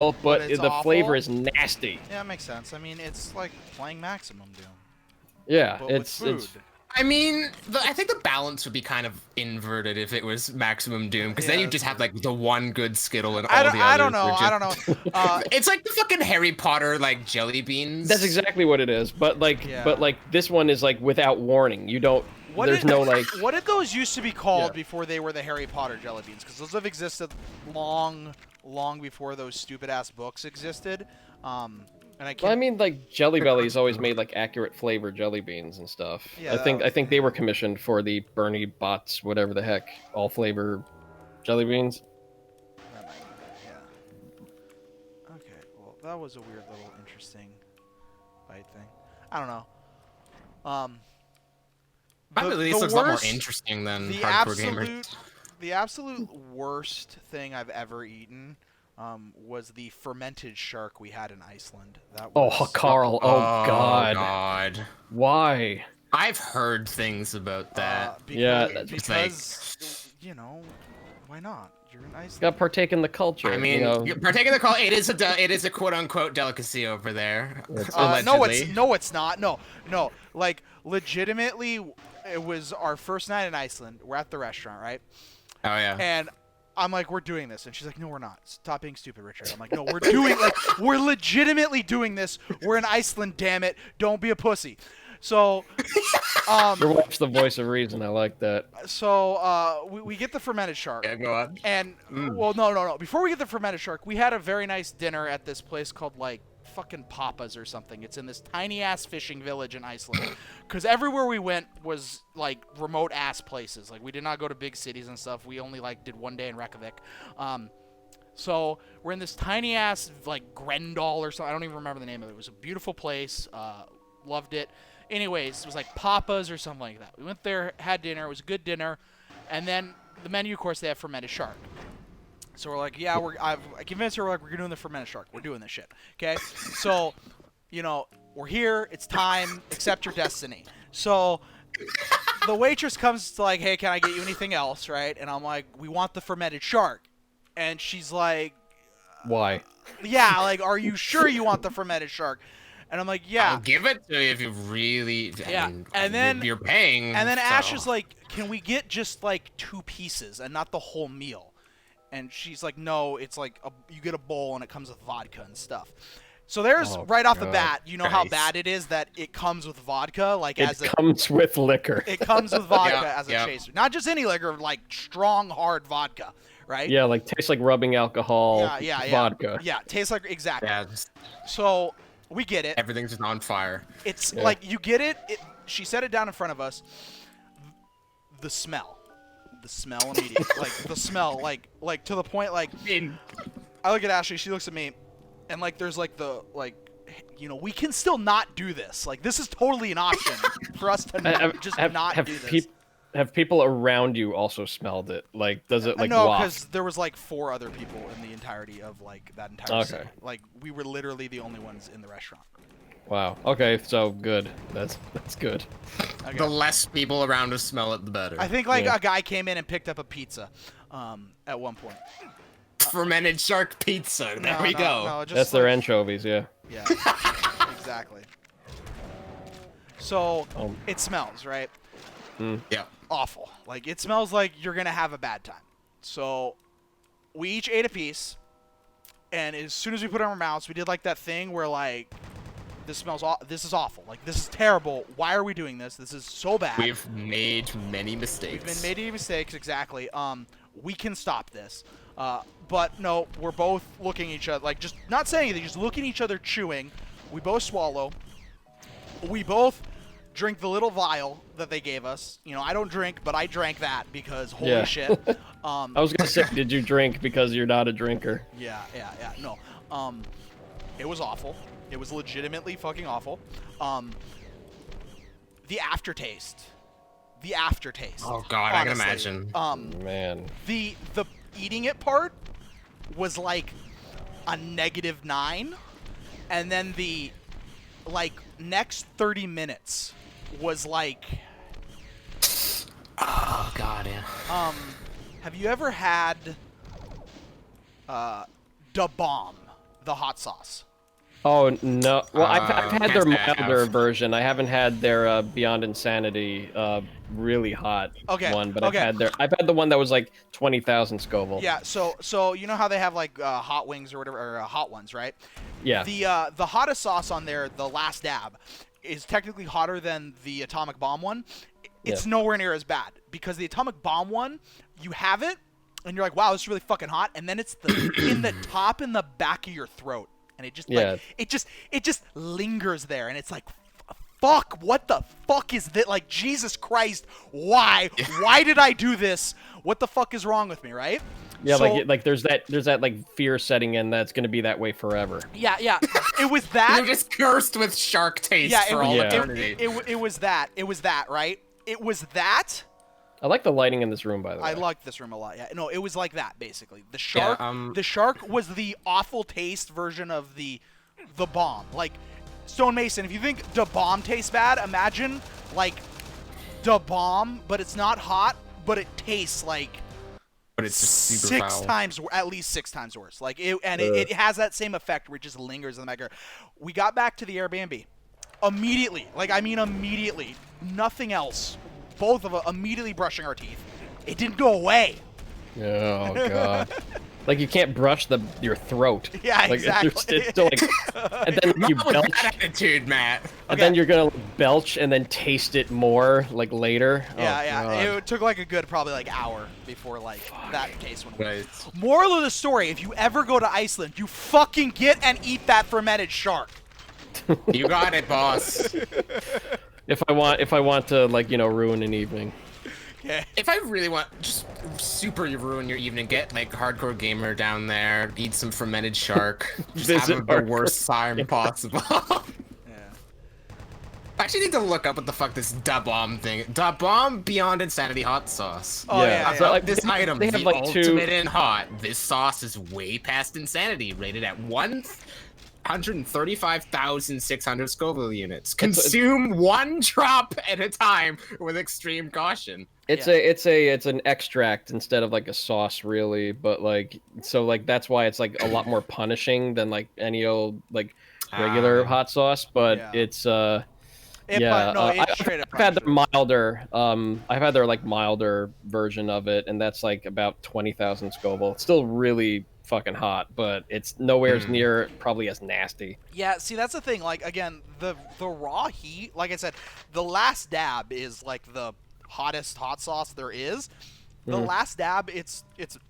but the flavor is nasty. Yeah, it makes sense. I mean, it's like playing Maximum Doom. Yeah, but with food. I mean, I think the balance would be kind of inverted if it was Maximum Doom, because then you just have like the one good Skittle and all the others. I don't know. It's like the fucking Harry Potter like jelly beans. That's exactly what it is. But like, this one is like without warning. You don't. What did those used to be called before they were the Harry Potter jelly beans? Because those have existed long before those stupid ass books existed. I mean, like Jelly Belly's always made like accurate flavor jelly beans and stuff. Yeah, I think they were commissioned for the Bernie Bott's whatever the heck all flavor jelly beans. Yeah. Okay. Well, that was a weird little interesting bite thing. I don't know. Probably at least looks a lot more interesting than hardcore gamers. The absolute worst thing I've ever eaten. Was the fermented shark we had in Iceland. That was... Carl. Oh, God. God. Why? I've heard things about that. Because you know, why not? You're in Iceland. Got partake in the culture. I mean, partake in the culture. It is a quote unquote delicacy over there. No, it's not. No. Like legitimately, it was our first night in Iceland. We're at the restaurant, right? Oh yeah. And I'm like, we're doing this. And she's like, no, we're not. Stop being stupid, Richard. I'm like, no, we're legitimately doing this. We're in Iceland, damn it. Don't be a pussy. So, your wife's the voice of reason. I like that. So, we get the fermented shark. Yeah, go on. And, well, no. Before we get the fermented shark, we had a very nice dinner at this place called, like, fucking Papa's or something. It's in this tiny-ass fishing village in Iceland. Because everywhere we went was, like, remote-ass places. Like, we did not go to big cities and stuff. We only, like, did one day in Reykjavik. So we're in this tiny-ass, like, Grendel or something. I don't even remember the name of it. It was a beautiful place. Loved it. Anyways, it was, like, Papa's or something like that. We went there, had dinner. It was a good dinner. And then the menu, of course, they have fermented shark. So we're like, yeah, I convinced her, we're like, we're doing the fermented shark. We're doing this shit. Okay? So, you know, we're here. It's time. Accept your destiny. So the waitress comes to like, hey, can I get you anything else, right? And I'm like, we want the fermented shark. And she's like... Why? Yeah, like, are you sure you want the fermented shark? And I'm like, yeah. I'll give it to you if you really... Yeah, I mean, and then... You're paying. And then so. Ash is like, can we get just, like, 2 pieces and not the whole meal? And she's like, no, it's like you get a bowl and it comes with vodka and stuff. So there's right off the bat, you know how bad it is that it comes with vodka, like it comes with liquor. It comes with vodka as a chaser, not just any liquor, like strong, hard vodka, right? Yeah, like tastes like rubbing alcohol. Vodka. Yeah, tastes like exactly. Yeah. So we get it. Everything's just on fire. It's like you get it. She set it down in front of us. The smell immediately, like the smell, like to the point, like I look at Ashley, she looks at me, and like there's like the you know, we can still not do this. Like this is totally an option for us to not do this. Have people around you also smelled it? Like, does it like no, waft? because there was like 4 other people in the entirety of like that entire scene. Like we were literally the only ones in the restaurant. Wow. Okay, so good. That's good. Okay. The less people around us smell it, the better. I think like a guy came in and picked up a pizza at one point. Fermented shark pizza. There we go. No, that's their anchovies, yeah. Yeah. Exactly. So it smells, right? Yeah. Awful. Like it smells like you're gonna have a bad time. So we each ate a piece, and as soon as we put it in our mouths, we did like that thing where like, this is awful. Like, this is terrible. Why are we doing this? This is so bad. We've made many mistakes. We've made many mistakes, exactly. We can stop this. But no, we're both looking at each other, like, just not saying anything, just looking at each other, chewing. We both swallow. We both drink the little vial that they gave us. You know, I don't drink, but I drank that because holy shit. I was gonna say, did you drink because you're not a drinker? Yeah. No. It was awful. It was legitimately fucking awful. The aftertaste. Oh god, honestly, I can imagine. Man. The eating it part was like a -9, and then the like next 30 minutes was like. Oh god, yeah. Have you ever had Da Bomb? the hot sauce. Oh no! Well, I've had their Yes, I milder have. version. I haven't had their Beyond Insanity really hot one, but I've had the one that was like 20,000 Scoville. Yeah. So you know how they have like hot wings or whatever, or hot ones, right? Yeah. The hottest sauce on there, the last dab, is technically hotter than the atomic bomb one. It's nowhere near as bad because the atomic bomb one, you have it and you're like, wow, this is really fucking hot, and then it's in the top and the back of your throat. And it just like it just lingers there, and it's like, fuck, what the fuck is that? Like, Jesus Christ, why did I do this? What the fuck is wrong with me, right? Yeah, so, like there's that like fear setting in that's gonna be that way forever. Yeah. It was that. You're just cursed with shark taste for all eternity. It was that. It was that, right? It was that. I like the lighting in this room, by the way. I like this room a lot. Yeah, no, it was like that basically. The shark, the shark was the awful taste version of the bomb. Like Stone Mason, if you think the bomb tastes bad, imagine like the bomb, but it's not hot, but it tastes like. But it's just super foul. At least 6 times worse. Like it has that same effect where it just lingers in the back. We got back to the Airbnb immediately. Like I mean immediately. Nothing else. Both of us immediately brushing our teeth. It didn't go away. Oh god. Like you can't brush your throat. Yeah, like, exactly. It's still like, and then you belch. Attitude, Matt. And then you're gonna belch and then taste it more like later. Yeah. God. It took like a good probably like hour before like that case went away. Right. Moral of the story: if you ever go to Iceland, you fucking get and eat that fermented shark. You got it, boss. If I want to like ruin an evening. Yeah. If I really want just super ruin your evening, get like hardcore gamer down there, eat some fermented shark, just have the worst time possible. Yeah. I actually need to look up what the fuck this da bomb thing. Da bomb Beyond Insanity hot sauce. Oh yeah. So, like, this item, they have, the like, ultimate in hot. This sauce is way past insanity, rated at 135,600 Scoville units. Consume 1 drop at a time with extreme caution. It's an extract instead of like a sauce, really. But like, so like that's why it's like a lot more punishing than like any old like regular hot sauce. But it's I've had their milder. I've had their like milder version of it, and that's like about 20,000 Scoville. It's still really fucking hot, but it's nowhere near probably as nasty. Yeah, see, that's the thing. Like, again, the raw heat, like I said, the last dab is like the hottest hot sauce there is. The last dab, it's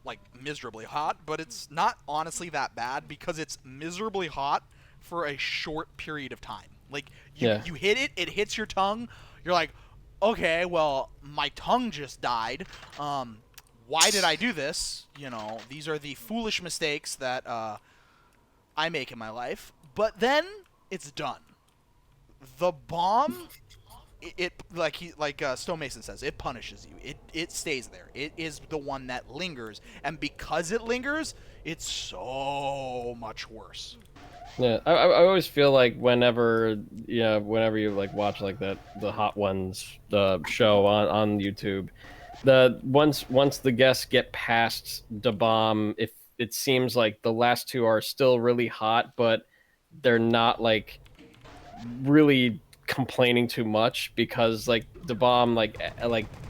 like miserably hot, but it's not honestly that bad because it's miserably hot for a short period of time. Like, you hit it, it hits your tongue, you're like, okay, well, my tongue just died. Why did I do this? These are the foolish mistakes that I make in my life. But then it's done. The bomb, like Stone Mason says, it punishes you. It stays there. It is the one that lingers, and because it lingers, it's so much worse. Yeah, I always feel like whenever you like watch like the Hot Ones show on YouTube. Once the guests get past the bomb, if it seems like the last 2 are still really hot, but they're not like really complaining too much because like the bomb like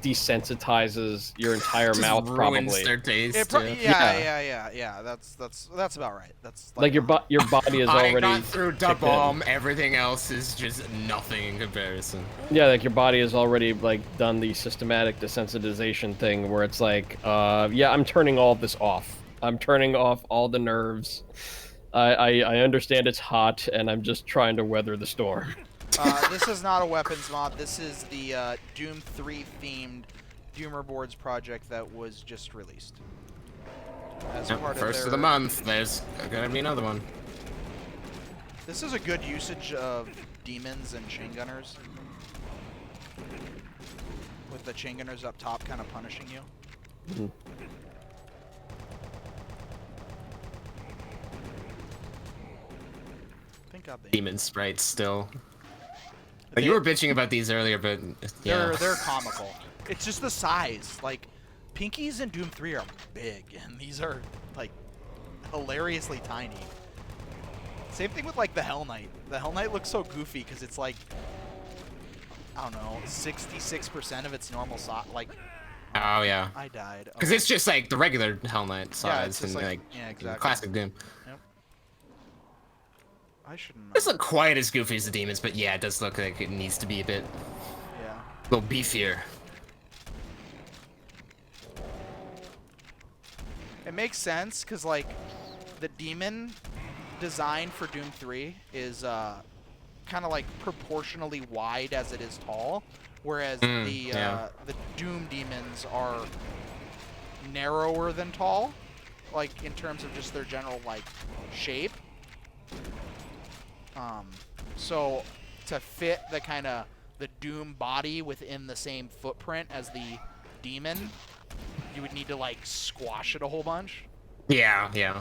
desensitizes your entire mouth probably. Their taste. Yeah. That's about right. That's like your body is already. I got through the bomb. Everything else is just nothing in comparison. Yeah, like your body has already like done the systematic desensitization thing where it's like, I'm turning all of this off. I'm turning off all the nerves. I understand it's hot, and I'm just trying to weather the storm. This is not a weapons mod. This is the Doom 3 themed Doomer Boards project that was just released. As part first of the month. There's gonna be another one. This is a good usage of demons and chain gunners. With the chain gunners up top kind of punishing you. Demon sprites still. You were bitching about these earlier, but yeah. They're comical. It's just the size. Like, Pinkies in Doom 3 are big, and these are like hilariously tiny. Same thing with like the Hell Knight. The Hell Knight looks so goofy because it's like, I don't know, 66% of its normal size. Like, oh yeah. I died. Okay. Because it's just like the regular Hell Knight size and like yeah, exactly. classic Doom. Yep. I shouldn't. It's not quite as goofy as the demons, but yeah, it does look like it needs to be a bit, a little beefier. It makes sense because like the demon design for Doom 3 is kind of like proportionally wide as it is tall, whereas the Doom demons are narrower than tall, like in terms of just their general like shape. So to fit the kind of the Doom body within the same footprint as the demon, you would need to like squash it a whole bunch. Yeah, yeah.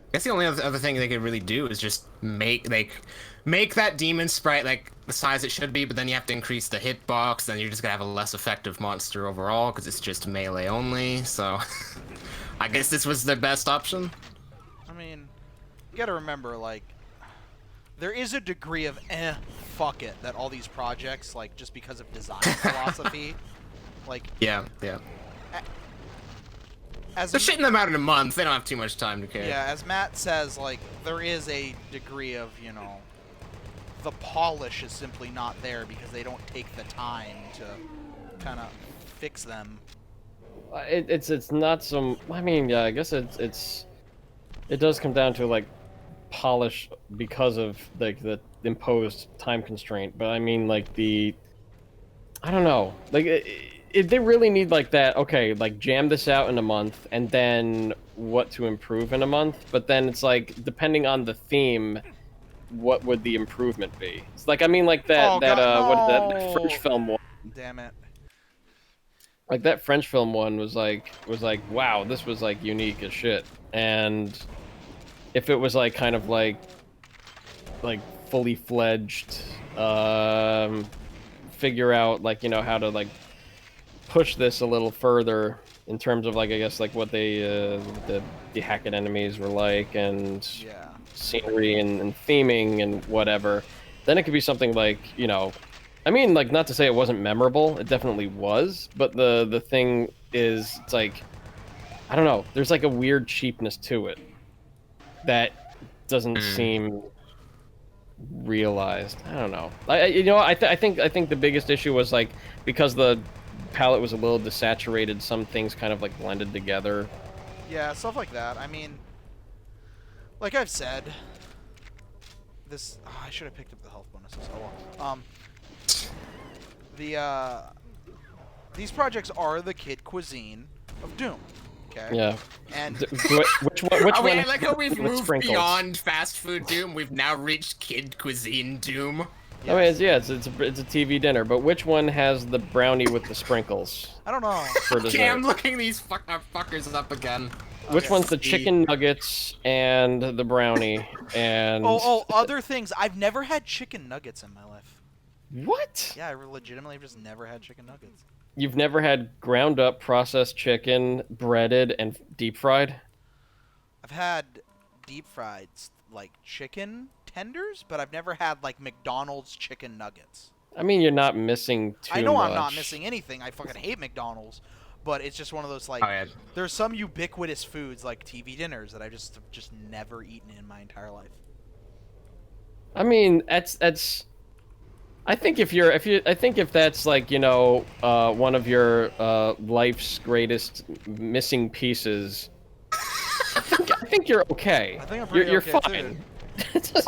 I guess the only other thing they could really do is just make that demon sprite like the size it should be, but then you have to increase the hitbox, then you're just gonna have a less effective monster overall because it's just melee only. So I guess this was the best option. I mean, you gotta remember, like, there is a degree of fuck it that all these projects, like, just because of design philosophy, like, yeah. They're shitting them out in a month. They don't have too much time to care. Yeah, as Matt says, like, there is a degree of, you know, the polish is simply not there because they don't take the time to kind of fix them. It's not some. I mean, yeah, I guess it does come down to like polish because of like the imposed time constraint. But I mean, like I don't know, like. They really need like that, okay, like jam this out in a month and then what to improve in a month, but then it's like depending on the theme, what would the improvement be? It's like, I mean, like that that French film one. Damn it. Like that French film one was like wow, this was like unique as shit. And if it was like kind of like fully fledged figure out like, you know, how to like push this a little further in terms of like, I guess, like what the Hackett enemies were like and scenery and theming and whatever, then it could be something like, you know, I mean, like, not to say it wasn't memorable, it definitely was, but the thing is, it's like, I don't know, there's like a weird cheapness to it that doesn't seem realized. I don't know. I think the biggest issue was like, because the palette was a little desaturated, some things kind of like blended together. Yeah, stuff like that. I mean, like I've said, this I should have picked up the health bonuses. Oh well. These projects are the kid cuisine of Doom. Okay. Yeah. And which one? I like how we've moved beyond fast food Doom. We've now reached kid cuisine Doom. Yes. I mean, it's a TV dinner, but which one has the brownie with the sprinkles? I don't know. Okay, I'm looking these fuckers up again. Which one's the chicken nuggets and the brownie and... other things. I've never had chicken nuggets in my life. What? Yeah, I legitimately just never had chicken nuggets. You've never had ground up processed chicken, breaded, and deep fried? I've had deep fried, like, chicken tenders, but I've never had like McDonald's chicken nuggets. I mean, you're not missing too much. I know I'm not missing anything. I fucking hate McDonald's, but it's just one of those like there's some ubiquitous foods like TV dinners that I just never eaten in my entire life. I mean, that's I think if that's like, you know, one of your life's greatest missing pieces, I think you're okay. I think I'm pretty you're okay fine. Too.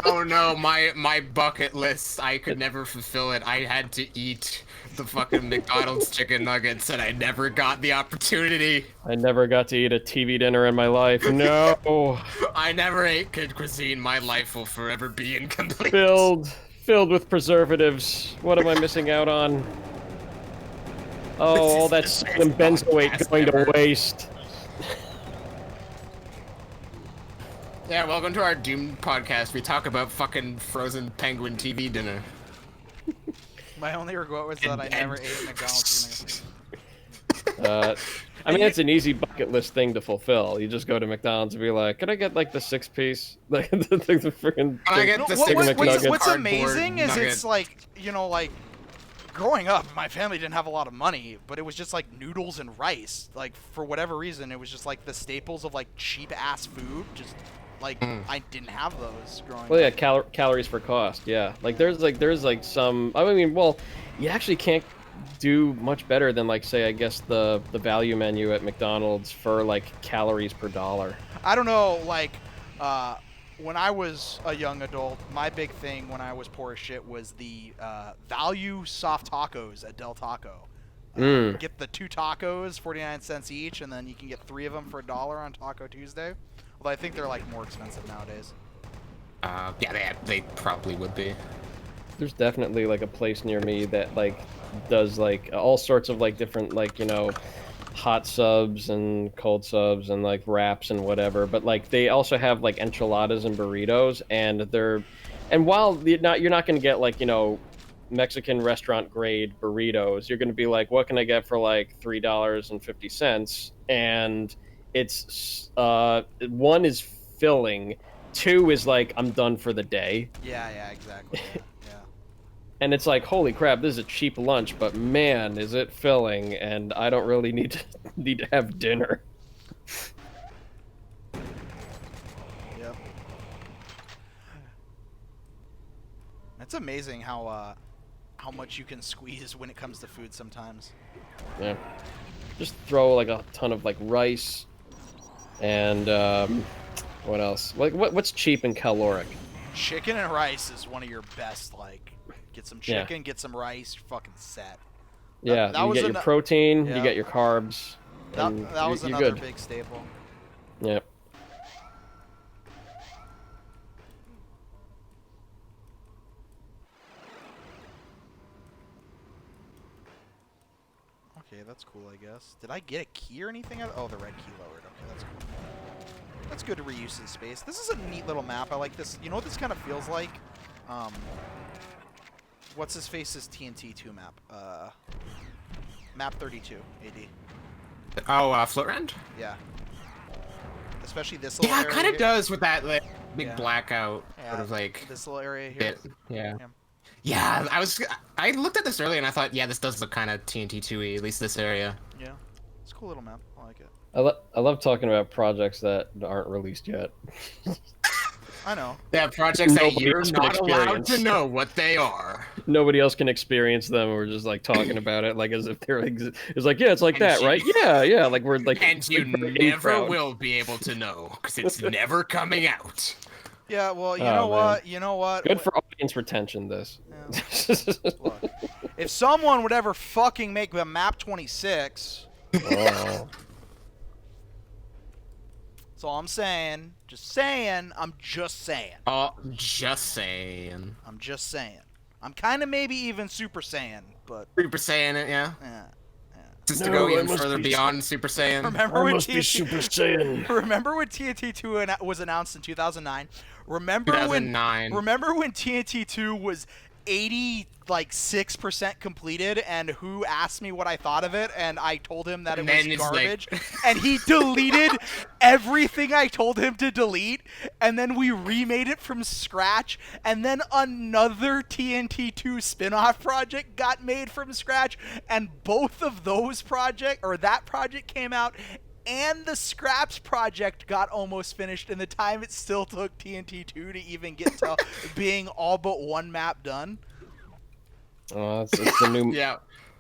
Oh no, my bucket list, I could never fulfill it. I had to eat the fucking McDonald's chicken nuggets and I never got the opportunity. I never got to eat a TV dinner in my life. No. I never ate kid cuisine. My life will forever be incomplete. Filled with preservatives. What am I missing out on? Oh, all that sodium benzoate going to waste. Yeah, welcome to our Doom podcast. We talk about fucking frozen penguin TV dinner. My only regret was that I never ate McDonald's. I mean, it's an easy bucket list thing to fulfill. You just go to McDonald's and be like, "Could I get like the 6-piece?" Like the freaking. What's amazing is it's like, you know, like growing up, my family didn't have a lot of money, but it was just like noodles and rice. Like for whatever reason, it was just like the staples of like cheap ass food. Just like I didn't have those growing up. Well, yeah, calories for cost. Yeah, like there's some. I mean, well, you actually can't do much better than like say I guess the value menu at McDonald's for like calories per dollar. I don't know, like when I was a young adult, my big thing when I was poor as shit was the value soft tacos at Del Taco. Get the 2 tacos, 49 cents each, and then you can get 3 of them for $1 on Taco Tuesday. Although I think they're like more expensive nowadays. Yeah, they probably would be. There's definitely like a place near me that like does like all sorts of like different like, you know, hot subs and cold subs and like wraps and whatever, but like they also have like enchiladas and burritos, and while you're not going to get like, you know, Mexican restaurant grade burritos, you're going to be like, what can I get for like $3.50? And it's 1 is filling, 2 is like I'm done for the day. Yeah, exactly. Yeah. And it's like, holy crap, this is a cheap lunch, but man, is it filling, and I don't really need to have dinner. Yep. It's amazing how much you can squeeze when it comes to food sometimes. Yeah. Just throw like a ton of like rice and what else? Like what's cheap and caloric? Chicken and rice is one of your best, like, get some chicken, get some rice, you're fucking set. Yeah, you get your protein, you get your carbs. That was another big staple. Yep. Okay, that's cool, I guess. Did I get a key or anything? Oh, the red key lowered. Okay, that's cool. That's good to reuse in space. This is a neat little map. I like this. You know what this kind of feels like? What's his face's TNT2 map? Map 32 AD. Oh, Float Rend? Yeah. Especially this little area. Yeah, it kind of does with that like big blackout sort of like this little area here. Yeah, I looked at this earlier and I thought, yeah, this does look kind of TNT2-y, at least this area. Yeah. It's a cool little map. I like it. I love talking about projects that aren't released yet. I know. Yeah, projects that you're not allowed to know what they are. Nobody else can experience them. We're just like talking about it like as if they're like, it's like, yeah, it's like that, right? Yeah, like we're like. And you never will be able to know because it's never coming out. Yeah, well, you know what? Good for audience retention, this. Yeah. Look, if someone would ever fucking make a map 26. Oh. That's all I'm saying. Just saying. I'm just saying. Oh, just saying. I'm just saying. I'm kind of maybe even Super Saiyan, but... Super Saiyan it, yeah? Yeah. Just to go even further beyond Super Saiyan. Remember when Super Saiyan. Remember when TNT2 was announced in 2009? Remember 2009. Remember when TNT2 was 86% completed, and who asked me what I thought of it, and I told him that it was garbage, and he deleted everything I told him to delete, and then we remade it from scratch, and then another TNT2 spin-off project got made from scratch, and both of those that project came out, and the Scraps project got almost finished in the time it still took TNT2 to even get to being all but one map done. Oh, it's the new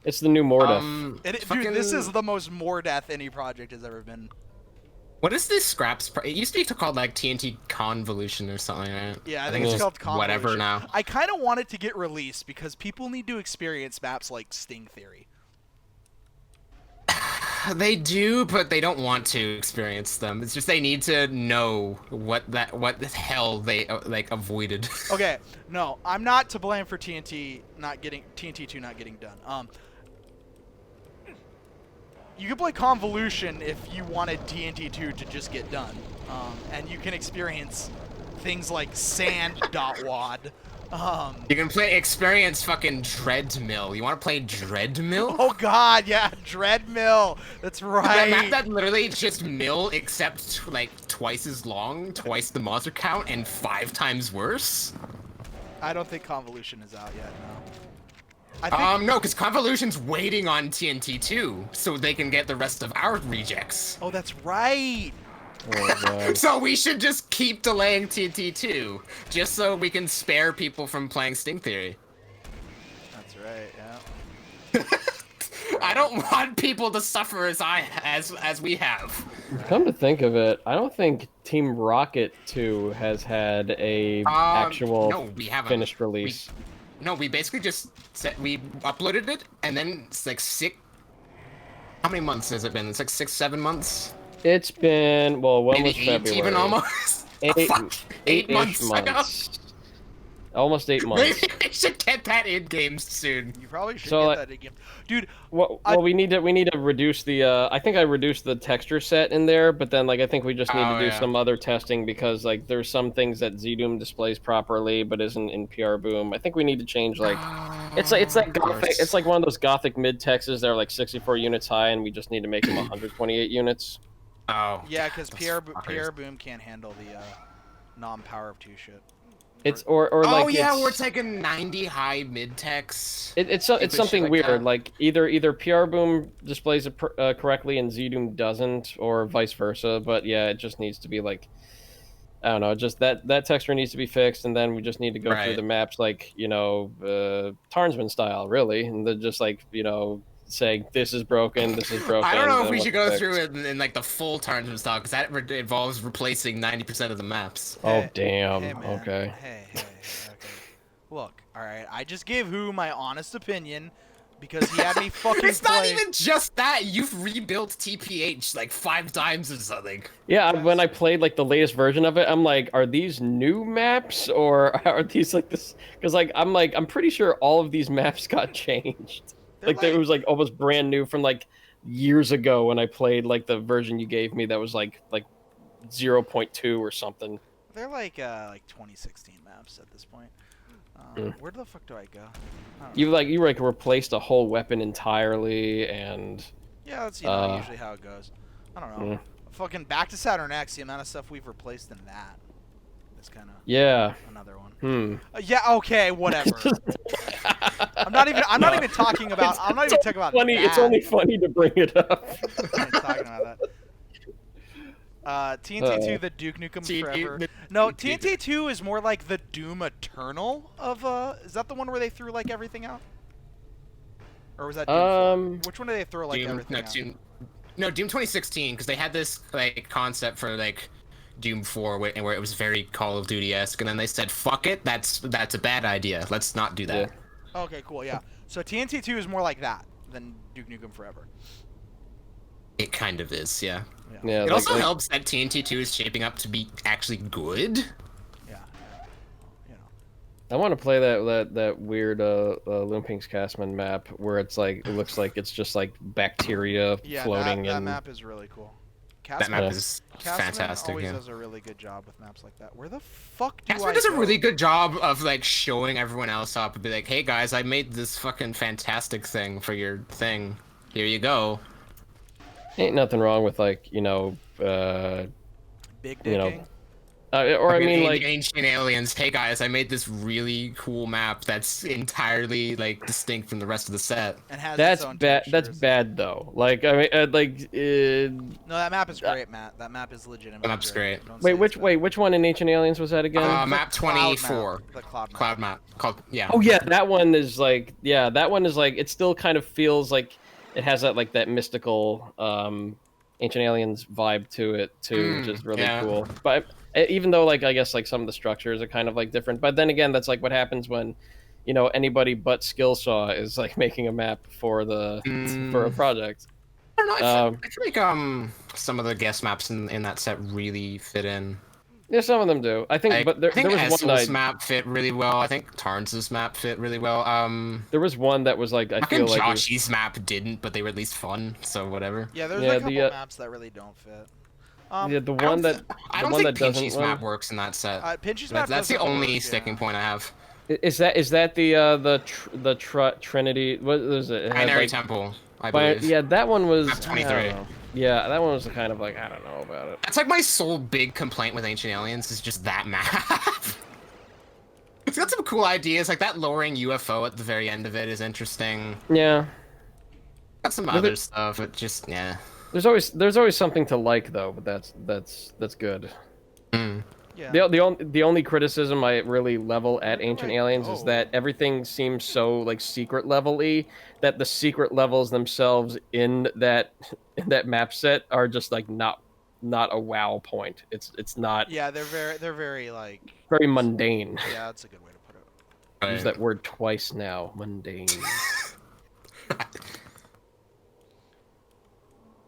it's the new Mordeth. Dude, this is the most Mordeth any project has ever been. What is this Scraps? It used to be called like TNT Convolution or something, right? Yeah, I think it's called Convolution. Whatever now. I kind of want it to get released because people need to experience maps like Sting Theory. They do, but they don't want to experience them. It's just they need to know what the hell they like avoided. Okay, no, I'm not to blame for TNT2 not getting done. You can play Convolution if you wanted TNT2 to just get done, and you can experience things like sand.wad. You can experience fucking Dreadmill. You want to play Dreadmill? Oh god, yeah, Dreadmill. That's right. The map that literally just mill, except like twice as long, twice the monster count, and 5 times worse. I don't think Convolution is out yet. No. No, because Convolution's waiting on TNT 2, so they can get the rest of our rejects. Oh, that's right. Oh, so we should just keep delaying TNT 2, just so we can spare people from playing Sting Theory. That's right. Yeah. I don't want people to suffer as we have. Come to think of it, I don't think Team Rocket 2 has had a actual finished release. We basically just we uploaded it, and then it's like how many months has it been? It's like 6-7 months. It's been, well, when was Maybe 8 February? even almost. Eight months ago. Almost 8 months. Maybe we should get that in games soon. You probably should get that in game, dude. Well, we need to reduce the. I think I reduced the texture set in there, but then like I think we just need to do some other testing because like there's some things that ZDoom displays properly but isn't in PR Boom. I think we need to change like it's like gothic. It's like one of those gothic mid texts that are like 64 units high, and we just need to make them 128 units. Oh. Yeah, because PR Boom can't handle the non-power of 2 shit. It's or like we're taking 90 high mid text. It's something weird. Like either PR Boom displays it correctly and ZDoom doesn't, or vice versa. But yeah, it just needs to be like, I don't know, just that texture needs to be fixed, and then we just need to go through the maps like Tarnsman style, really, and then just like saying this is broken, this is broken. I don't know if we should go through it in like the full Tarnsman style, because that involves replacing 90% of the maps. Oh damn! Hey, okay. Hey, okay. Look, all right. I just gave my honest opinion because he had me fucking. It's not even just that. You've rebuilt TPH like 5 times or something. Yeah, when I played like the latest version of it, I'm like, are these new maps or are these like this? Because I'm pretty sure all of these maps got changed. Like it was like almost brand new from like years ago when I played like the version you gave me that was like 0.2 or something. They're like 2016 maps at this point. Where the fuck do I go? You replaced a whole weapon entirely, and yeah, that's usually how it goes. I don't know. Fucking back to Saturn X, the amount of stuff we've replaced in that is kind of another one. Yeah, okay, whatever. I'm not even talking about. I'm not even talking about. Funny. That. It's only funny to bring it up. I'm not talking about that. TNT2, the Duke Nukem Forever. No, TNT 2 is more like the Doom Eternal of. Is that the one where they threw like everything out? Or was that Doom 4? Which one did they throw like everything out? No, Doom 2016, because they had this like concept for like Doom 4 where it was very Call of Duty-esque, and then they said, "Fuck it, that's a bad idea. Let's not do that." Yeah. Okay, cool. Yeah. So TNT 2 is more like that than Duke Nukem Forever. It kind of is, yeah. Yeah, it also helps that TNT 2 is shaping up to be actually good. Yeah. I want to play that weird Loompink's Castman map where it's like it looks like it's just like bacteria floating. That map is really cool. That map is fantastic. Always does a really good job with maps like that. Where the fuck do I go? Castman does a really good job of like showing everyone else up and be like, "Hey guys, I made this fucking fantastic thing for your thing. Here you go." Ain't nothing wrong with like big dicking. Or I mean like Ancient Aliens. Hey guys, I made this really cool map that's entirely like distinct from the rest of the set. And has that's bad. That's bad though. Like I mean, no, that map is great, Matt. That map is legitimate. That map's great. Which one in Ancient Aliens was that again? Map 24. The cloud map. Cloud map. Oh yeah, that one is like it still kind of feels like it has that mystical Ancient Aliens vibe to it too, which is really cool. But even though I guess some of the structures are kind of different, but then again, that's what happens when anybody but Skillsaw is making a map for a project. I don't know. I feel like some of the guest maps in that set really fit in. Yeah, some of them do. I think, but there was one map fit really well. I think Tarns' map fit really well. There was one that was I feel like Joshy's map didn't, but they were at least fun. So whatever. Yeah, there's a couple maps that really don't fit. I don't think Pinchy's map works in that set. Pinchy's map. That's the only sticking point I have. Is that the Trinity? What is it? Binary Temple, I believe. Yeah, that one was. Map 23. Yeah, that one was kind of like I don't know about it. That's like my sole big complaint with Ancient Aliens is just that map. It's got some cool ideas, like that lowering UFO at the very end of it is interesting. Yeah. Got some other stuff, but just yeah. There's always something to like though, but that's good. Mm. Yeah. The only criticism I really level at Ancient Aliens is that everything seems so like secret level-y that the secret levels themselves in that map set are just like not a wow point. It's not. Yeah, they're very like very mundane. Yeah, that's a good way to put it. Use that word twice now, mundane.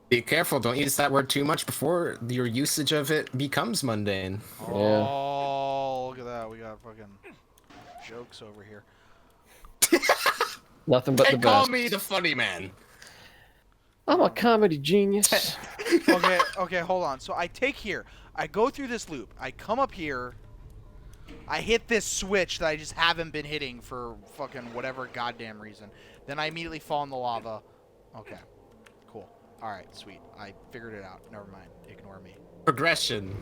Be careful, don't use that word too much before your usage of it becomes mundane. Oh, look at that. We got fucking jokes over here. Nothing but the best. Call me the funny man. I'm a comedy genius. Okay, hold on. So I take here. I go through this loop. I come up here. I hit this switch that I just haven't been hitting for fucking whatever goddamn reason. Then I immediately fall in the lava. Okay. Cool. Alright, sweet. I figured it out. Never mind. Ignore me. Progression.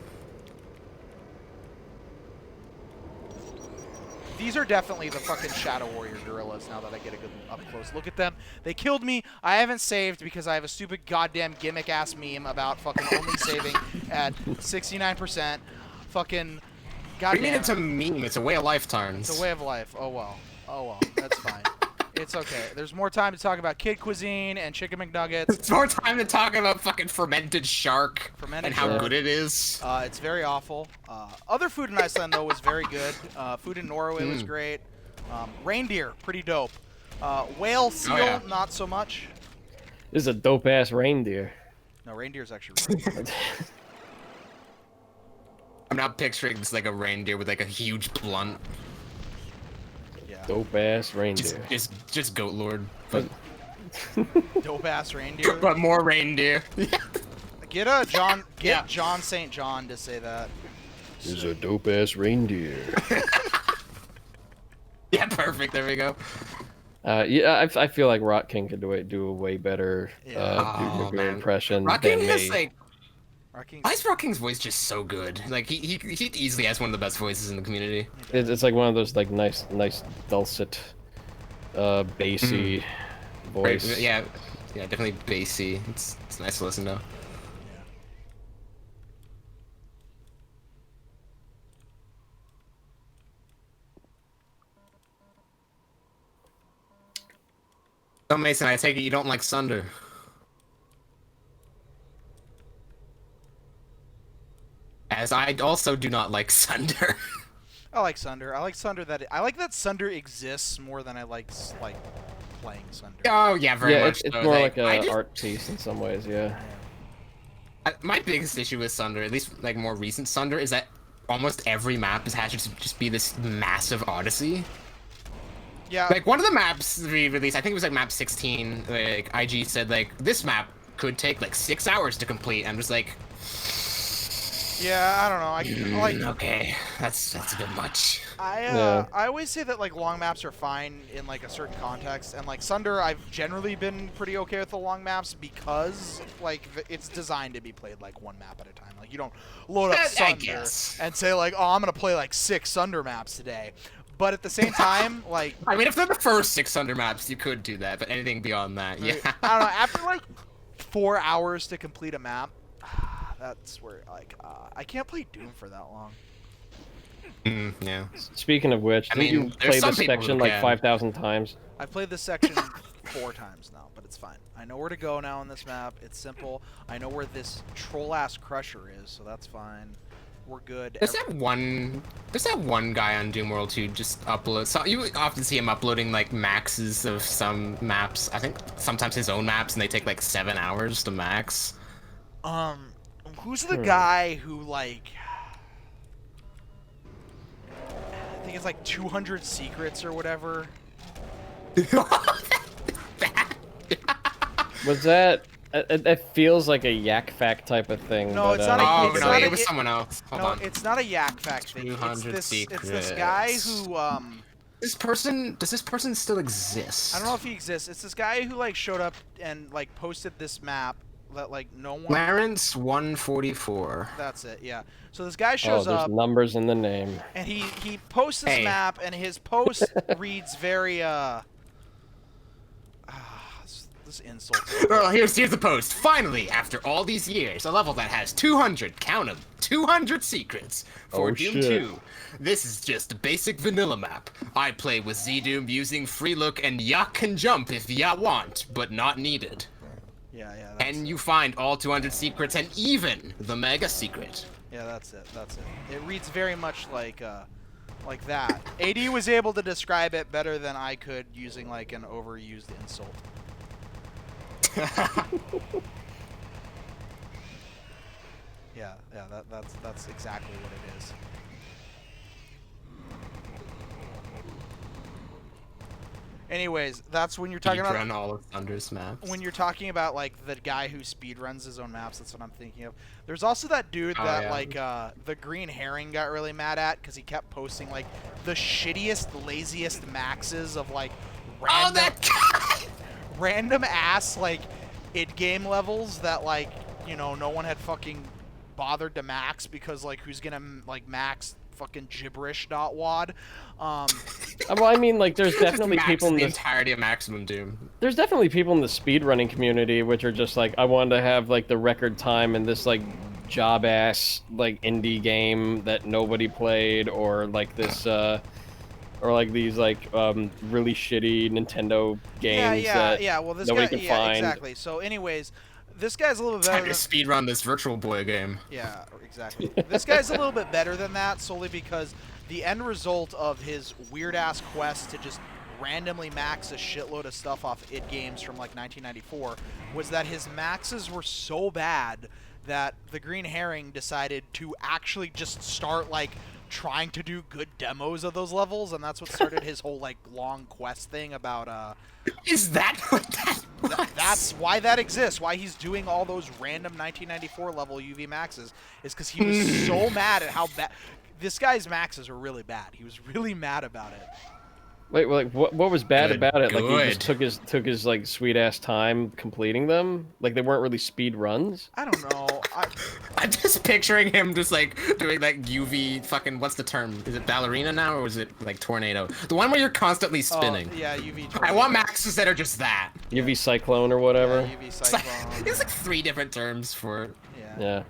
These are definitely the fucking Shadow Warrior gorillas now that I get a good up close look at them. They killed me. I haven't saved because I have a stupid goddamn gimmick-ass meme about fucking only saving at 69%. Fucking goddamn. What do you mean it's a meme? It's a way of life, Tarns. It's a way of life. Oh well. Oh well. That's fine. It's okay. There's more time to talk about kid cuisine and chicken McNuggets. It's more time to talk about fucking fermented shark and how good it is. It's very awful. Other food in Iceland, though, was very good. Food in Norway was great. Reindeer, pretty dope. Whale, seal, not so much. This is a dope-ass reindeer. No, reindeer's actually really good. I'm not picturing this like a reindeer with like a huge blunt. Dope ass reindeer. Just goat lord, but dope ass reindeer. But more reindeer. Get John St. John to say that. This is a dope ass reindeer. Yeah, perfect. There we go. Yeah, I feel like Rock King could do a way better impression Rock than King me. Like, why is Rock King's voice just so good? Like he easily has one of the best voices in the community. It's like one of those like nice dulcet, bassy voice. Right, yeah, definitely bassy. It's nice to listen to. So Mason, I take it you don't like Sunder. As I also do not like Sunder. I like Sunder. I like Sunder that Sunder exists more than I like playing Sunder. Oh yeah, very much. It's more like an art piece in some ways. Yeah. My biggest issue with Sunder, at least like more recent Sunder, is that almost every map has to just be this massive odyssey. Yeah. Like one of the maps re-released, I think it was like map 16. Like IG said, like this map could take like 6 hours to complete. I'm just like. Yeah, I don't know. Okay, that's a bit much. I always say that like long maps are fine in like a certain context, and like Sunder, I've generally been pretty okay with the long maps because like it's designed to be played like one map at a time. Like you don't load up Sunder and say like, oh, I'm gonna play like 6 Sunder maps today. But at the same time, like I mean, if they're the first 6 Sunder maps, you could do that. But anything beyond that, yeah. I don't know. After like 4 hours to complete a map. That's where, like, I can't play Doom for that long. Yeah. Speaking of which, did you play this section like 5,000 times? I've played this section 4 times now, but it's fine. I know where to go now on this map. It's simple. I know where this troll-ass crusher is, so that's fine. We're good. There's that one guy on Doom World who just uploads. So you often see him uploading like maxes of some maps. I think sometimes his own maps, and they take like 7 hours to max. Who's the guy who, like, I think it's like 200 secrets or whatever? Was that... It feels like a Yak Fact type of thing. No, but, it's not a... Oh, no, it was someone else. Hold on. It's not a Yak Fact thing. It's this guy who, Does this person still exist? I don't know if he exists. It's this guy who like showed up and like posted this map that like no one. Clarence 144. That's it. Yeah. So this guy shows there's up. numbers in the name. And he posts this map, and his post reads very this insult. Well, here's the post. Finally, after all these years, a level that has 200, count 'em, 200 secrets for Doom 2. This is just a basic vanilla map. I play with Z-Doom using free look and ya can jump if ya want, but not needed. Yeah. And you find all 200 secrets and even the mega secret. Yeah, that's it. It reads very much like that. AD was able to describe it better than I could using like an overused insult. Yeah, that's exactly what it is. Anyways, that's when you're talking about run all of Thunder's maps. When you're talking about like the guy who speedruns his own maps. That's what I'm thinking of. There's also that dude that like the Green Herring got really mad at because he kept posting like the shittiest, laziest maxes of like random ass like id-game levels that like no one had fucking bothered to max because like who's gonna like max fucking gibberish.wad. Well, I mean, like, there's definitely people in the entirety of Maximum Doom. There's definitely people in the speedrunning community which are just like, I wanted to have like the record time in this like job ass like indie game that nobody played, or like this or like these like really shitty Nintendo games that well, this nobody guy, can find. Exactly. So anyways, this guy's a little bit better. Time to speedrun this Virtual Boy game. Yeah, exactly. This guy's a little bit better than that solely because the end result of his weird-ass quest to just randomly max a shitload of stuff off id games from like 1994 was that his maxes were so bad that the Green Herring decided to actually just start like trying to do good demos of those levels, and that's what started his whole like long quest thing about Is that what that was? That's why that exists. Why he's doing all those random 1994 level UV maxes is because he was so mad at how bad this guy's maxes are really bad. He was really mad about it. Wait, like what was bad about it? Like he just took his like sweet ass time completing them. Like they weren't really speed runs. I don't know. I'm just picturing him just like doing like UV fucking what's the term? Is it ballerina now or is it like tornado? The one where you're constantly spinning. Oh, yeah, UV tornado. I want maxes that are just that. UV cyclone or whatever. Yeah, UV cyclone. There's like 3 different terms for it. Yeah.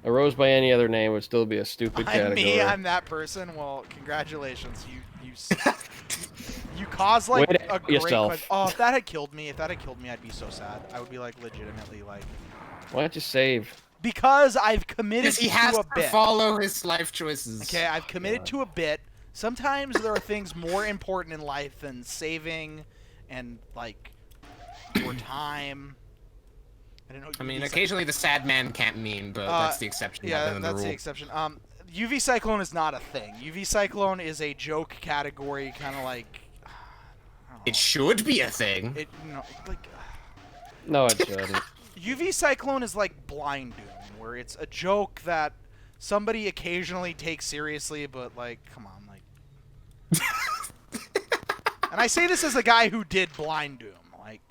A rose by any other name would still be a stupid category. I'm that person. Well, congratulations. You caused like a great question. Oh, if that had killed me, I'd be so sad. I would be like legitimately like. Why don't you save? Because I've committed to a bit. He has to follow his life choices. Okay, I've committed to a bit. Sometimes there are things more important in life than saving and like your time. I mean, occasionally the sad man can't meme, but that's the exception. Yeah, that's the exception. UV Cyclone is not a thing. UV Cyclone is a joke category, kind of like. It should be a thing. No, it shouldn't. UV Cyclone is like Blind Doom, where it's a joke that somebody occasionally takes seriously, but like, come on, like. And I say this as a guy who did Blind Doom.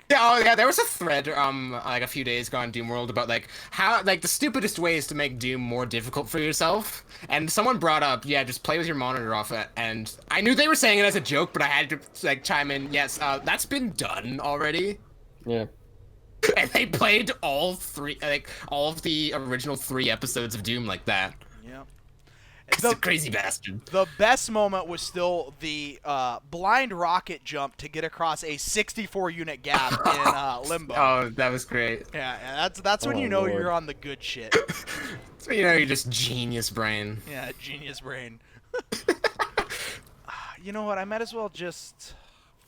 Yeah, there was a thread like a few days ago on Doom World about like how like the stupidest ways to make Doom more difficult for yourself, and someone brought up just play with your monitor off it, and I knew they were saying it as a joke, but I had to like chime in. Yes, that's been done already. Yeah. And they played all of the original 3 episodes of Doom like that. Yeah. It's a crazy bastard. The best moment was still the blind rocket jump to get across a 64-unit gap in Limbo. Oh, that was great. Yeah, that's when you know you're on the good shit. That's when you know you're just genius brain. Yeah, genius brain. You know what? I might as well just...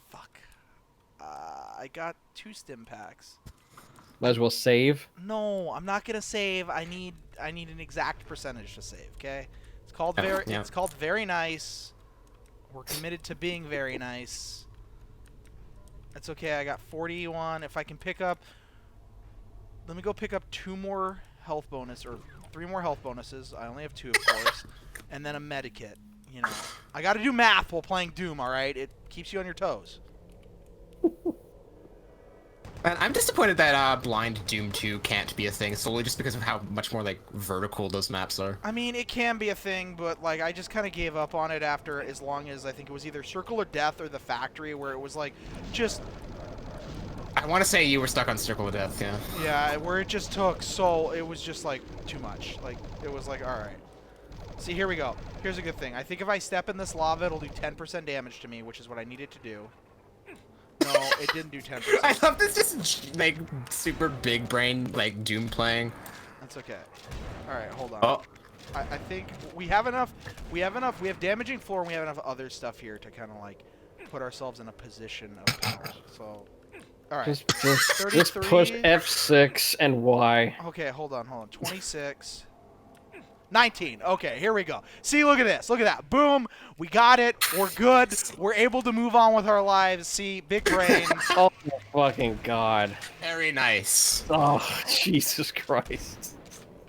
Fuck. I got 2 stim packs. Might as well save. No, I'm not gonna save. I need an exact percentage to save. Okay. It's called very nice. We're committed to being very nice. That's okay. I got 41. If I can pick up, let me go pick up 2 more health bonus or 3 more health bonuses. I only have 2, of course, and then a medikit. you know, I got to do math while playing Doom. All right, it keeps you on your toes. Man, I'm disappointed that blind Doom 2 can't be a thing solely just because of how much more like vertical those maps are. I mean, it can be a thing, but like I just kind of gave up on it after as long as I think it was either Circle or Death or the Factory, where it was like just. I want to say you were stuck on Circle of Death, yeah. Yeah, where it just took so it was just like too much. Like it was like, all right. See, here we go. Here's a good thing. I think if I step in this lava, it'll do 10% damage to me, which is what I needed to do. No, it didn't do 10%. I love this just like super big brain like Doom playing. That's okay. All right, hold on. Oh. I think we have enough. We have damaging floor, and we have enough other stuff here to kind of like put ourselves in a position of power. So, all right. Just push F6 and Y. Okay, hold on. 26. 19. Okay, here we go. See, look at this. Look at that. Boom. We got it. We're good. We're able to move on with our lives. See, big brain. Oh my fucking god. Very nice. Oh, Jesus Christ.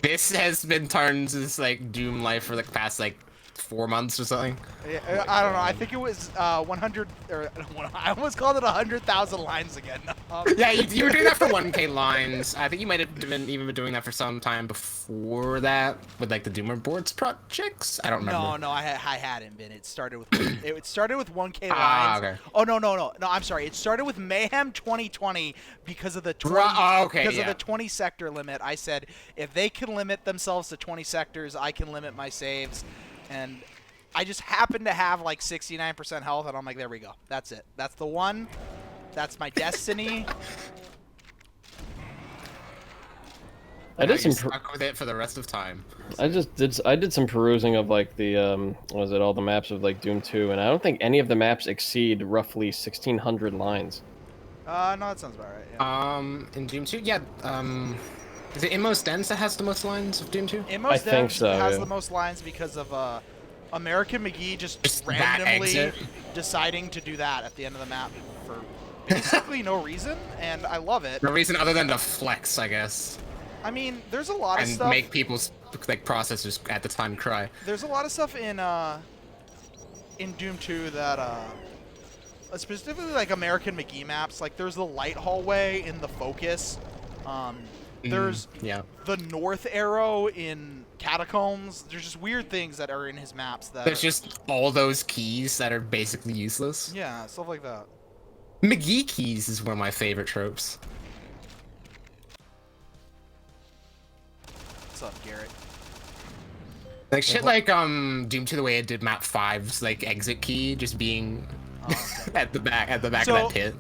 This has been Tarns' like Doom life for the past like 4 months or something. I don't know. I think it was 100 or I almost called it 100,000 lines again. Yeah, you were doing that for 1K lines. I think you might have even been doing that for some time before that with like the Doomer boards projects. I don't remember. No, I hadn't been. It started with 1K lines. Okay. Oh no. I'm sorry. It started with Mayhem 2020 because of the 20 of the 20 sector limit. I said if they can limit themselves to 20 sectors, I can limit my saves. And I just happened to have like 69% health, and I'm like, there we go. That's it. That's the one. That's my destiny. I did some stuck with it for the rest of time. I did some perusing of like the all the maps of like Doom 2, and I don't think any of the maps exceed roughly 1,600 lines. No, that sounds about right. Yeah. In Doom 2, yeah. Is it Inmost Dens that has the most lines of Doom 2? Inmost Dens has the most lines because of American McGee just randomly deciding to do that at the end of the map for basically no reason, and I love it. No reason other than to flex, I guess. I mean, there's a lot of stuff. And make people's like processors at the time cry. There's a lot of stuff in Doom 2 that specifically like American McGee maps. Like there's the light hallway in the Focus. There's the north arrow in Catacombs. There's just weird things that are in his maps that there's just all those keys that are basically useless. Yeah, stuff like that. McGee keys is one of my favorite tropes. What's up, Garrett? Like shit like Doom 2 the way it did map 5's like exit key just being at the back of that pit.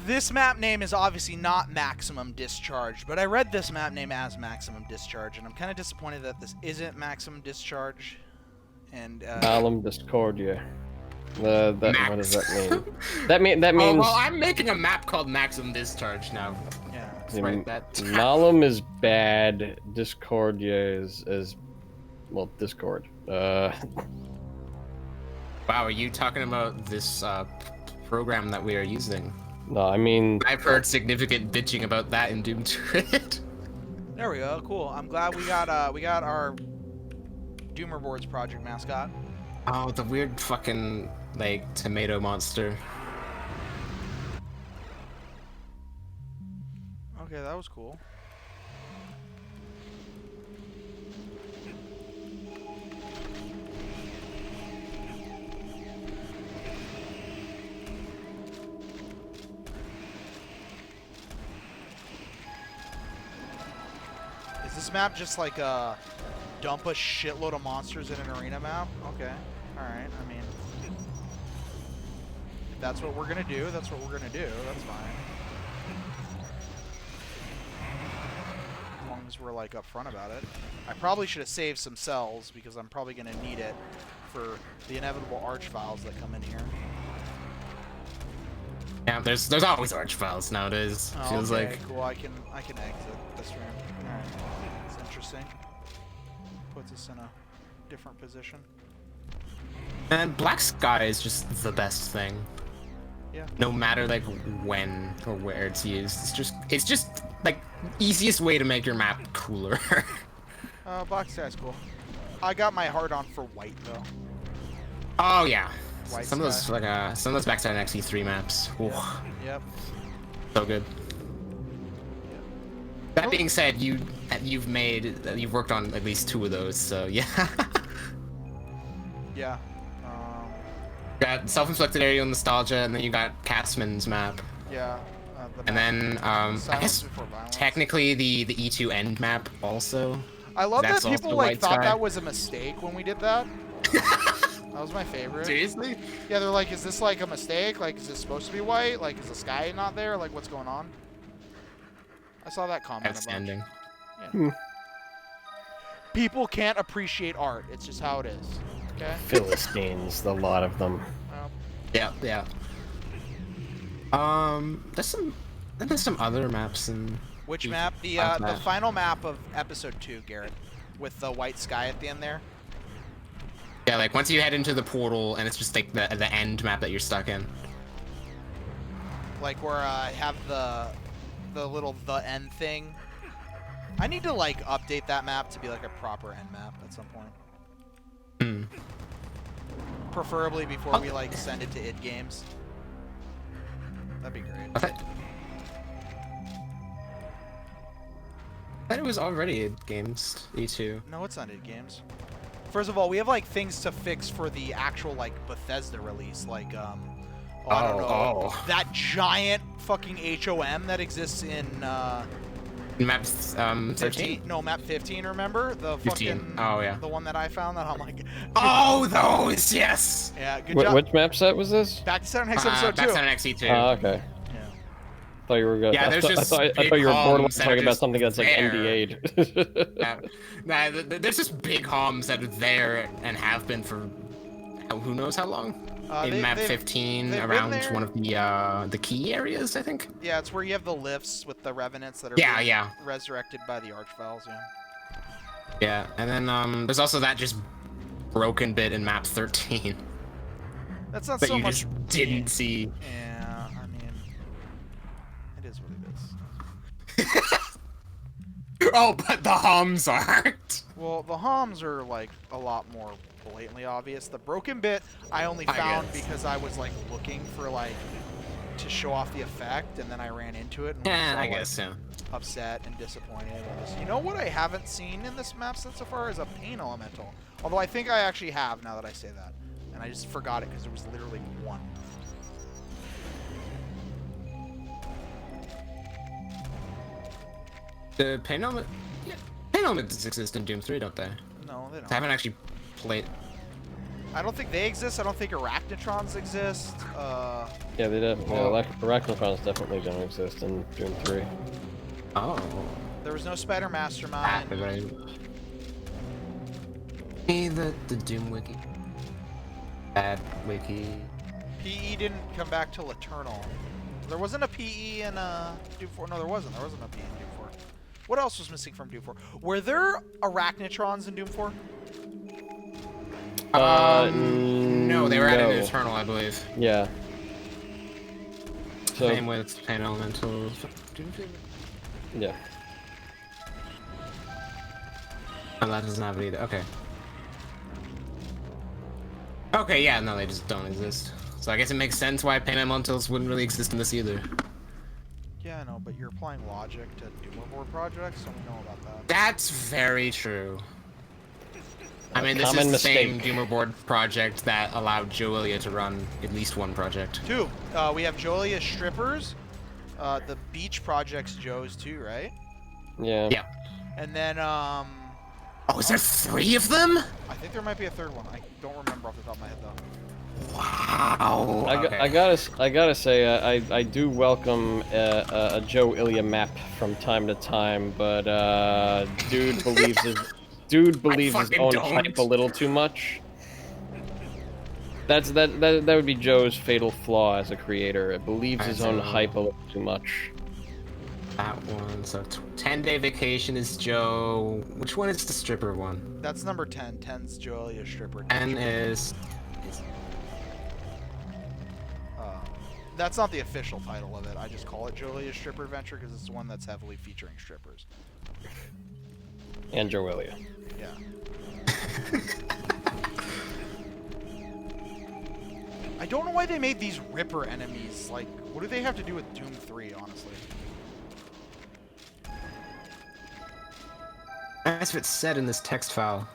This map name is obviously not Maximum Discharge, but I read this map name as Maximum Discharge, and I'm kind of disappointed that this isn't Maximum Discharge. And Malum Discordia. What does that mean? That means. Oh, well, I'm making a map called Maximum Discharge now. Yeah. Malum is bad. Discordia is well, Discord. Wow, are you talking about this program that we are using? No, I mean... I've heard significant bitching about that in Doom 2. There we go. Cool. I'm glad we got our Doomer Boards project mascot. Oh, the weird fucking like tomato monster. Okay, that was cool. Is this map just like dump a shitload of monsters in an arena map? Okay. Alright, I mean, if that's what we're gonna do, that's what we're gonna do. That's fine. As long as we're like upfront about it. I probably should have saved some cells because I'm probably gonna need it for the inevitable arch files that come in here. Yeah, there's always arch files nowadays. Oh, feels okay, like. cool. I can exit this room. Alright. That's interesting. Puts us in a different position. And Black Sky is just the best thing. Yeah. No matter like when or where it's used, it's just like easiest way to make your map cooler. Black Sky's cool. I got my heart on for white though. Oh yeah. White Some of those backside XE3 maps. Ooh, Yep. so good. That being said, you've worked on at least 2 of those, so yeah. Yeah. Got Self-Inflicted Aerial Nostalgia, and then you got Castman's map. Yeah. And then I guess technically the E2 end map also. I love that That's people also like White thought Sky. that was a mistake when we did that. That was my favorite. Seriously? Yeah, they're like, is this like a mistake? Like, is this supposed to be white? Like, is the sky not there? Like, what's going on? I saw that comment. Outstanding. Yeah. People can't appreciate art. It's just how it is. Okay. Philistines, the lot of them. Yeah, yeah. There's some other maps in. Which map? The final map of episode 2, Garrett, with the white sky at the end there. Yeah, like once you head into the portal and it's just like the end map that you're stuck in. Like where I have the little end thing. I need to like update that map to be like a proper end map at some point. Preferably before we like send it to id Games. That'd be great. I thought it was already id Games E2. No, it's not id Games. First of all, we have like things to fix for the actual like Bethesda release, like I don't know, that giant fucking HOM that exists in Map 13? No, map 15. Remember the 15. fucking the one that I found that I'm like, oh, those, yes. Yeah, good job. Which map set was this? Back to Saturn X episode 2. Back to Saturn XE2. Oh, okay. I thought you were going. Yeah, I thought you were borderline talking about something that's like NDA'd. Nah, there's just big HOMs that are there and have been for who knows how long. In map 15, around one of the key areas, I think. Yeah, it's where you have the lifts with the revenants that are being resurrected by the Archviles. Yeah, and then there's also that just broken bit in map 13. That's not that so you much. Just didn't see. Yeah, I mean, it is what it is. Oh, but the HOMs aren't. Well, the HOMs are like a lot more blatantly obvious. The broken bit I only found because I was like looking for like to show off the effect, and then I ran into it and was I guess so. Upset and disappointed. And just, you know what I haven't seen in this map set so far is a pain elemental. Although I think I actually have now that I say that, and I just forgot it because there was literally one. The pain element, pain elements exist in Doom 3, don't they? No, they don't. I haven't actually played. I don't think they exist. I don't think arachnotrons exist. Yeah, they did. Yeah, arachnotrons definitely don't exist in Doom 3. Oh. There was no Spider Mastermind. The Doom wiki. Bad wiki. PE didn't come back till Eternal. There wasn't a PE in Doom 4. No, there wasn't. There wasn't a PE in Doom 4. What else was missing from Doom 4? Were there arachnotrons in Doom 4? No, they were added in Eternal, I believe. Yeah. So, same with pain elementals. Yeah. Oh, that doesn't have it either. Okay. Okay, yeah, no, they just don't exist. So I guess it makes sense why pain elementals wouldn't really exist in this either. Yeah, I know, but you're applying logic to Doomlord projects, so we know about that. That's very true. I mean, this is the same Doomlord project that allowed joe-ilya to run at least one project. 2. We have joe-ilya strippers. The beach project's Joe's too, right? Yeah. Yeah. And then, oh, is there 3 of them? I think there might be a 3rd one. I don't remember off the top of my head, though. Wow. I gotta say, I do welcome a joe-ilya map from time to time, but dude believes his own hype a little too much. That would be Joe's fatal flaw as a creator. It believes his own hype a little too much. That one. So 10-day vacation is Joe. Which one is the stripper one? That's number 10. 10's joe-ilya stripper. 10 is. That's not the official title of it. I just call it joe-ilya stripper adventure because it's the one that's heavily featuring strippers. And joe-ilya. Yeah. I don't know why they made these Ripper enemies. Like, what do they have to do with Doom 3, honestly? That's what it's said in this text file.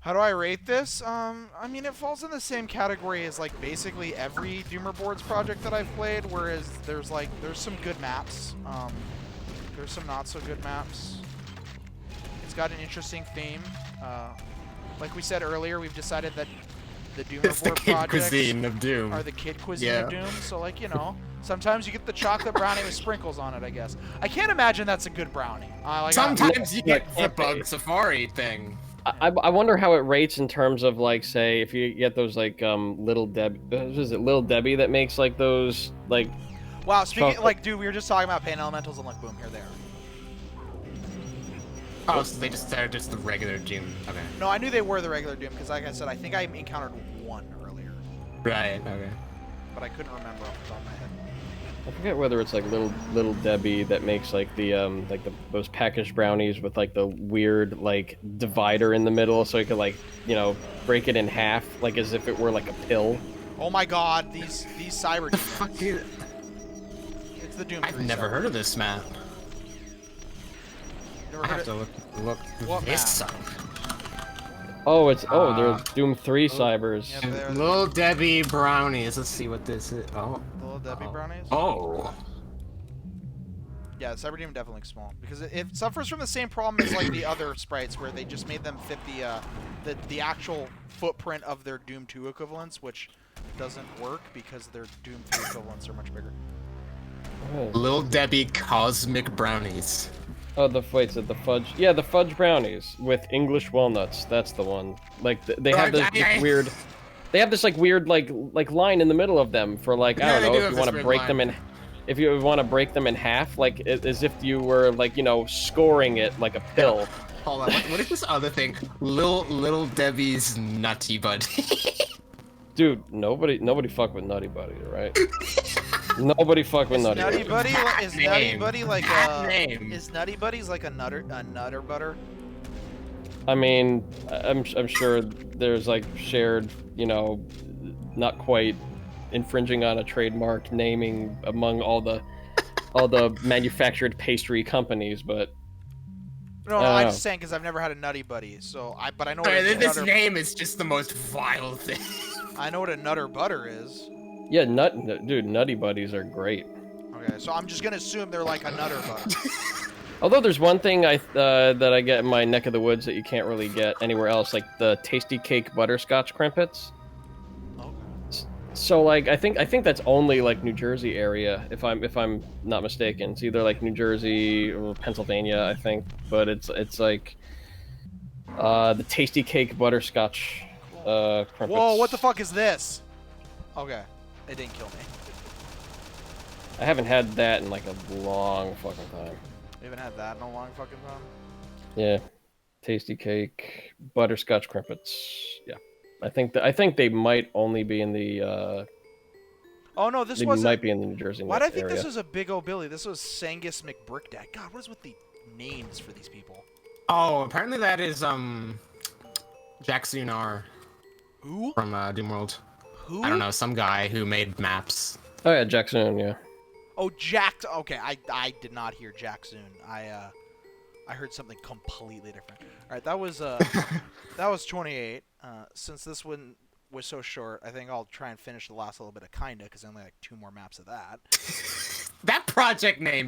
How do I rate this? I mean, it falls in the same category as, like, basically every Doomer Boards project that I've played, whereas there's some good maps. There's some not so good maps. It's got an interesting theme. Like we said earlier, we've decided that the Doomer Board projects cuisine of Doom. Are the kid cuisine of Doom. So, like, you know, sometimes you get the chocolate brownie with sprinkles on it, I guess. I can't imagine that's a good brownie. Sometimes you get the Bug Safari thing. I wonder how it rates in terms of, like, say, if you get those, like, Little Debbie that makes, like, those, like... Wow, speaking, like, dude, we were just talking about pain elementals and, like, boom, here they are. Oh, so they're just the regular Doom. Okay. No, I knew they were the regular Doom, because, like I said, I think I encountered one earlier. Right, okay. But I couldn't remember off the top of my head. I forget whether it's like little Debbie that makes like those packaged brownies with like the weird like divider in the middle, so you could like, you know, break it in half like as if it were like a pill. Oh my God, these cyber demons. Fuck, dude. It's the Doom 3. I've never heard of this map. I have to look this up. Oh, there's Doom 3 cybers. Yeah, Little Debbie brownies. Let's see what this is. Oh. Little Debbie brownies? Oh. Yeah, Cyber Demon definitely looks small because it suffers from the same problem as like the other sprites, where they just made them fit the actual footprint of their Doom 2 equivalents, which doesn't work because their Doom 3 equivalents are much bigger. Oh. Little Debbie cosmic brownies. Oh, the fudge. Yeah, the fudge brownies with English walnuts. That's the one. Like they have this weird. They have this like weird like line in the middle of them for like I don't know if you want to break them in. If you want to break them in half, like as if you were like, you know, scoring it like a pill. Hold on. What is this other thing? Little Debbie's Nutty Buddy. Dude, nobody fuck with Nutty Buddy, right? Nobody fuck with Nutty Buddy. Is Nutty Buddy like a? Is Nutty Buddies like a nutter butter? I mean, I'm sure there's like shared, you know, not quite infringing on a trademark naming among all the manufactured pastry companies, but. No, I'm just saying because I've never had a Nutty Buddy, so but I know. This name is just the most vile thing. I know what a Nutter Butter is. Yeah, dude, Nutty Buddies are great. Okay, so I'm just gonna assume they're like a Nutter Butter. Although there's one thing that I get in my neck of the woods that you can't really get anywhere else, like the Tasty Cake butterscotch crimpets. Okay. So like I think that's only like New Jersey area, if I'm not mistaken. It's either like New Jersey or Pennsylvania, I think, but it's like the Tasty Cake butterscotch crimpets. Whoa! What the fuck is this? Okay, it didn't kill me. I haven't had that in like a long fucking time. You haven't had that in a long fucking time? Yeah. Tasty Cake, butterscotch crimpets. Yeah. I think they might only be in the oh no, this they wasn't. might be in the New Jersey Why did I think area. this was a Big O Billy? This was Sangus McBrickdat. God, what is with the names for these people? Oh, apparently that is Jack Sunar. Who? From Doomworld. Who? I don't know, some guy who made maps. Oh yeah, Jackson, yeah. Oh, Jack. Okay, I did not hear Jack Soon. I heard something completely different. All right, that was that was 28. Since this one was so short, I think I'll try and finish the last little bit of Kinda, because I only like 2 more maps of that. That project name